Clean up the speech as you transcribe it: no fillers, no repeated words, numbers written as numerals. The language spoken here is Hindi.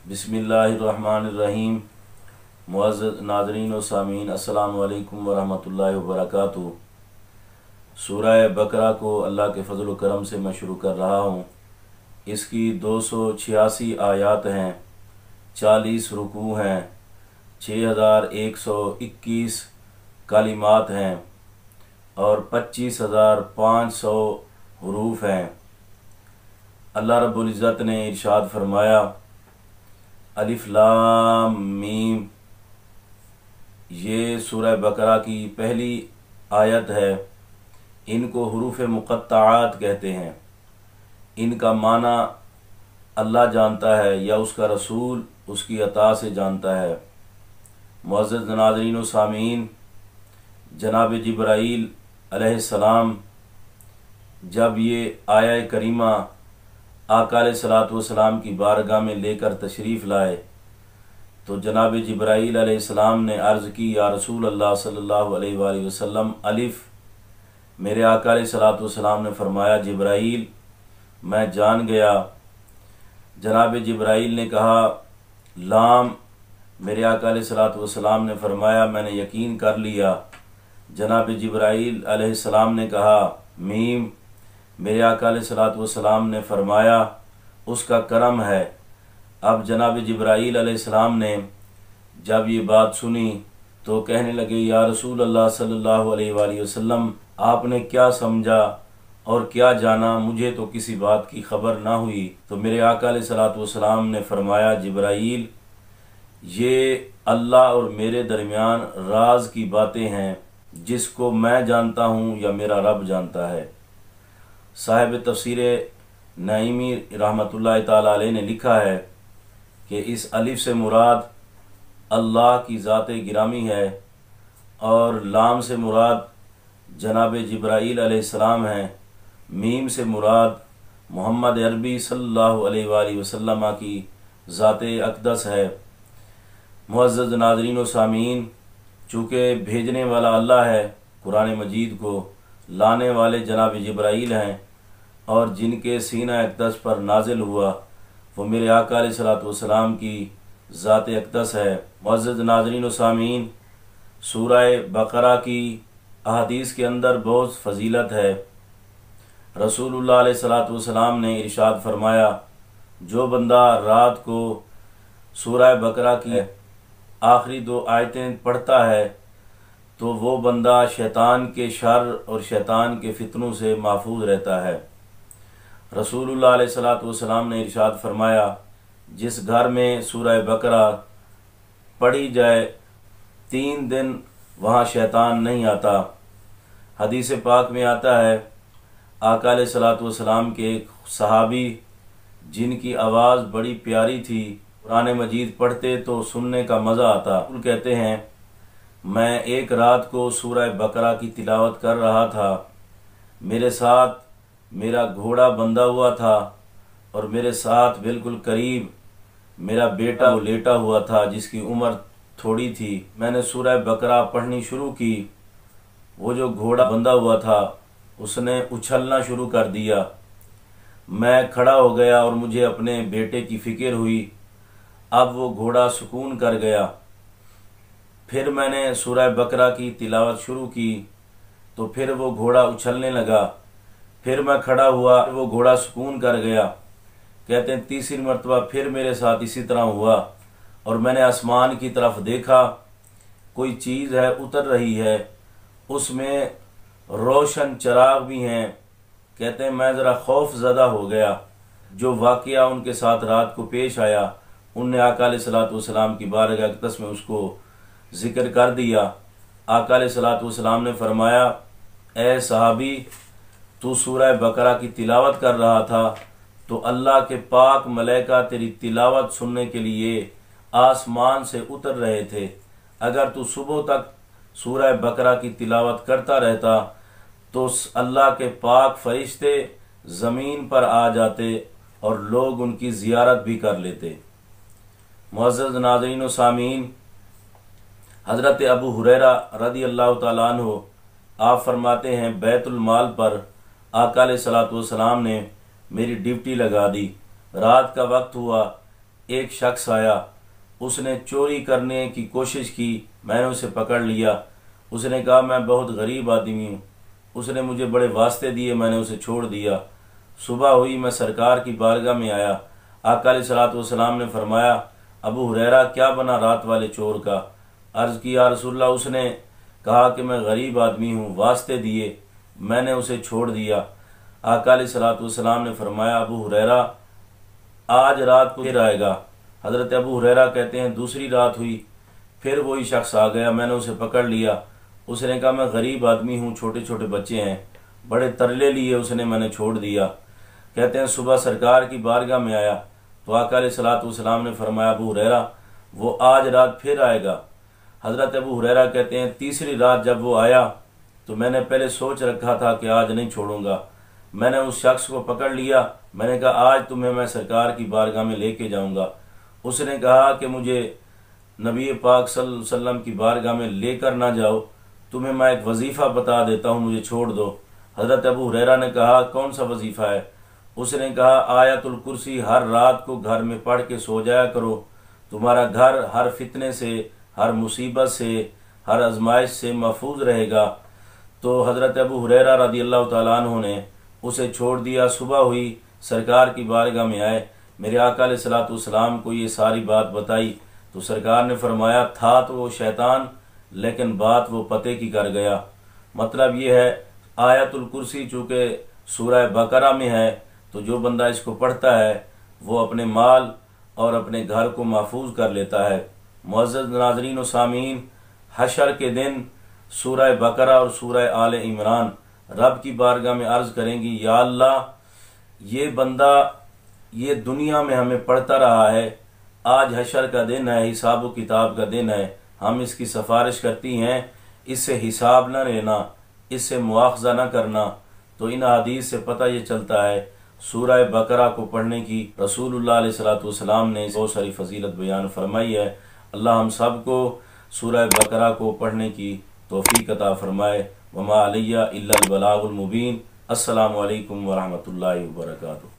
बिस्मिल्लाहिर्रहमानिर्रहीम। मुअज़्ज़ज़ नाज़रीन व सामीन, अस्सलामु अलैकुम व रहमतुल्लाहि व बरकातुहू। सूरह बकरा को अल्लाह के फ़ज़ल व करम से मैं शुरू कर रहा हूँ। इसकी 286 आयात हैं, 40 रुकू हैं, 6121 कलिमात हैं और 25,500 हुरूफ हैं। अल्लाह रब्बुल इज़्ज़त ने इरशाद फरमाया, अलिफ लाम मीम। ये सूरह बकरा की पहली आयत है। इनको हुरूफ मुक़त्तआत कहते हैं। इनका माना अल्लाह जानता है या उसका रसूल उसकी अता से जानता है। मुअज़्ज़ज़ नाज़रीन व सामीन, जनाब जिब्राईल अलैहिस्सलाम जब ये आया करीमा आका अलैहिस्सलातु वस्सलाम की बारगाह में लेकर तशरीफ़ लाए तो जनाब जिब्राईल अलैहिस्सलाम ने अर्ज़ की, या रसूल अल्लाह सल्लल्लाहु अलैहि वसल्लम अलिफ। मेरे आका अलैहिस्सलातु वस्सलाम ने फरमाया, जिब्राईल मैं जान गया। जनाब जिब्राईल ने कहा, लाम। मेरे आका अलैहिस्सलातु वस्सलाम ने फरमाया, मैंने यकीन कर लिया। जनाब जिब्राईल अलैहिस्सलाम ने कहा, मीम। मेरे आका अलैहिस्सलातु वस्सलाम ने फरमाया, उसका करम है। अब जनाब जिब्राईल अलैहिस्सलाम ने जब ये बात सुनी तो कहने लगे, या रसूल अल्लाह सल्लल्लाहु अलैहि वसल्लम आपने क्या समझा और क्या जाना, मुझे तो किसी बात की खबर ना हुई। तो मेरे आका अलैहिस्सलातु वस्सलाम ने फरमाया, जिब्राईल ये अल्लाह और मेरे दरमियान राज की बातें हैं जिसको मैं जानता हूँ या मेरा रब जानता है। साहिब तफसीर नईमी रहमतुल्लाहि ताला अलैह ने लिखा है कि इस अलिफ से मुराद अल्लाह की ज़ात गिरामी है और लाम से मुराद जनाब जिब्राईल अलैहिस्सलाम है। मीम से मुराद मोहम्मद अरबी सल्लल्लाहु अलैहि वसल्लम की ज़ात अक़दस है। मुअज़्ज़ज़ नाज़रीन व सामीन, चूँकि भेजने वाला अल्लाह है, कुरान मजीद को लाने वाले जनाब जिब्राईल हैं और जिनके सीना अक़दस पर नाजिल हुआ वो मेरे आका अलैहिस्सलातु वस्सलाम की ज़ात अक़दस है। मुअज़्ज़ज़ नाज़रीन व सामीन, सूरह बकरा की अहादीस के अंदर बहुत फजीलत है। रसूलुल्लाह अलैहिस्सलातु वस्सलाम ने इरशाद फरमाया, जो बंदा रात को सूरह बकरा की आखिरी 2 आयतें पढ़ता है तो वो बंदा शैतान के शर और शैतान के फितनों से महफूज रहता है। रसूलुल्लाह अलैहिस्सलातु वस्सलाम ने इरशाद फरमाया, जिस घर में सूरह बकरा पढ़ी जाए 3 दिन वहाँ शैतान नहीं आता। हदीस पाक में आता है, आका अलैहिस्सलातु वस्सलाम के एक सहाबी जिनकी आवाज़ बड़ी प्यारी थी, कुरान मजीद पढ़ते तो सुनने का मज़ा आता। वो कहते हैं, मैं एक रात को सूरह बकरा की तिलावत कर रहा था। मेरे साथ मेरा घोड़ा बंधा हुआ था और मेरे साथ बिल्कुल करीब मेरा बेटा लेटा हुआ था जिसकी उम्र थोड़ी थी। मैंने सूरह बकरा पढ़नी शुरू की। वो जो घोड़ा बंधा हुआ था उसने उछलना शुरू कर दिया। मैं खड़ा हो गया और मुझे अपने बेटे की फ़िक्र हुई। अब वो घोड़ा सुकून कर गया। फिर मैंने सूरह बकरा की तिलावत शुरू की तो फिर वो घोड़ा उछलने लगा। फिर मैं खड़ा हुआ, वो घोड़ा सुकून कर गया। कहते हैं, तीसरी मरतबा फिर मेरे साथ इसी तरह हुआ और मैंने आसमान की तरफ देखा, कोई चीज़ है उतर रही है, उसमें रोशन चिराग भी हैं। कहते हैं, मैं ज़रा खौफ ज़दा हो गया। जो वाक़या उनके साथ रात को पेश आया उनने आका अलैहिस्सलातु वस्सलाम की बारगाह अक़दस में उसको ज़िक्र कर दिया। आका अलैहिस्सलातु वस्सलाम ने फरमाया, ए सहाबी, तू सूरह बकरा की तिलावत कर रहा था तो अल्लाह के पाक मलाइका तेरी तिलावत सुनने के लिए आसमान से उतर रहे थे। अगर तू सुबह तक सूरह बकरा की तिलावत करता रहता तो अल्लाह के पाक फरिश्ते ज़मीन पर आ जाते और लोग उनकी ज़ियारत भी कर लेते। मुअज़्ज़ज़ नाज़रीन व सामीन, हज़रत अबू हुरैरा रज़ी अल्लाह तआला अन्हु आप फरमाते हैं, बैतुल माल पर आका अलैहिस्सलातु वस्सलाम ने मेरी ड्यूटी लगा दी। रात का वक्त हुआ, एक शख्स आया, उसने चोरी करने की कोशिश की, मैंने उसे पकड़ लिया। उसने कहा मैं बहुत गरीब आदमी हूँ, उसने मुझे बड़े वास्ते दिए, मैंने उसे छोड़ दिया। सुबह हुई, मैं सरकार की बारगाह में आया। आका अलैहिस्सलातु वस्सलाम ने फरमाया, अबू हुरैरा क्या बना रात वाले चोर का? अर्ज़ किया रसूलल्लाह, उसने कहा कि मैं गरीब आदमी हूँ, वास्ते दिए, मैंने उसे छोड़ दिया। आका अलैहिस्सलातु वस्सलाम ने फरमाया, अबू हुरैरा आज रात को फिर आएगा। हज़रत अबू हुरैरा कहते हैं दूसरी रात हुई, फिर वही शख्स आ गया, मैंने उसे पकड़ लिया। उसने कहा मैं गरीब आदमी हूँ, छोटे छोटे बच्चे हैं, बड़े तरले लिए उसने, मैंने छोड़ दिया। कहते हैं सुबह सरकार की बारगाह में आया तो आका अलैहिस्सलातु वस्सलाम ने फरमाया, अबू हुरैरा वो आज रात फिर आएगा। हज़रत अबू हुरैरा कहते हैं तीसरी रात जब वो आया तो मैंने पहले सोच रखा था कि आज नहीं छोड़ूंगा। मैंने उस शख्स को पकड़ लिया, मैंने कहा आज तुम्हें मैं सरकार की बारगाह में लेके जाऊंगा। उसने कहा कि मुझे नबी पाक सल्लल्लाहु अलैहि वसल्लम की बारगाह में लेकर ना जाओ, तुम्हें मैं एक वजीफ़ा बता देता हूँ, मुझे छोड़ दो। हज़रत अबू हुरैरा ने कहा कौन सा वजीफ़ा है? उसने कहा आयतुल कुर्सी हर रात को घर में पढ़ के सो जाया करो, तुम्हारा घर हर फितने से, हर मुसीबत से, हर आजमाइश से महफूज रहेगा। तो हज़रत अबू हुरैरा रज़ियल्लाहु ताला अन्हु ने उसे छोड़ दिया। सुबह हुई, सरकार की बारगाह में आए, मेरे आका अलैहिस्सलातु वस्सलाम को ये सारी बात बताई तो सरकार ने फरमाया था तो वो शैतान, लेकिन बात वो पते की कर गया। मतलब ये है आयतुल कुर्सी चूँकि सूरह बकरा में है तो जो बंदा इसको पढ़ता है वो अपने माल और अपने घर को महफूज कर लेता है। मुअज़्ज़ज़ नाज़रीन व सामीन, हशर के दिन सूरह बकरा और सूरह आले इमरान रब की बारगाह में अर्ज़ करेंगी, या अल्लाह ये बंदा ये दुनिया में हमें पढ़ता रहा है, आज हशर का दिन है, हिसाब व किताब का दिन है, हम इसकी सिफारिश करती हैं इससे हिसाब न लेना, इससे मुआखज़ा न करना। तो इन हदीस से पता ये चलता है सूरह बकरा को पढ़ने की रसूलुल्लाह अलैहिस्सलातु वस्सलाम ने बहुत सारी फजीलत बयान फरमाई है। अल्लाह हम सब को सूरह बकरा को पढ़ने की तौफीक अता फरमाए। वमा अलैया इल्लल बलागुल मुबीन। अस्सलामु अलैकुम व रहमतुल्लाहि व बरकातुहू।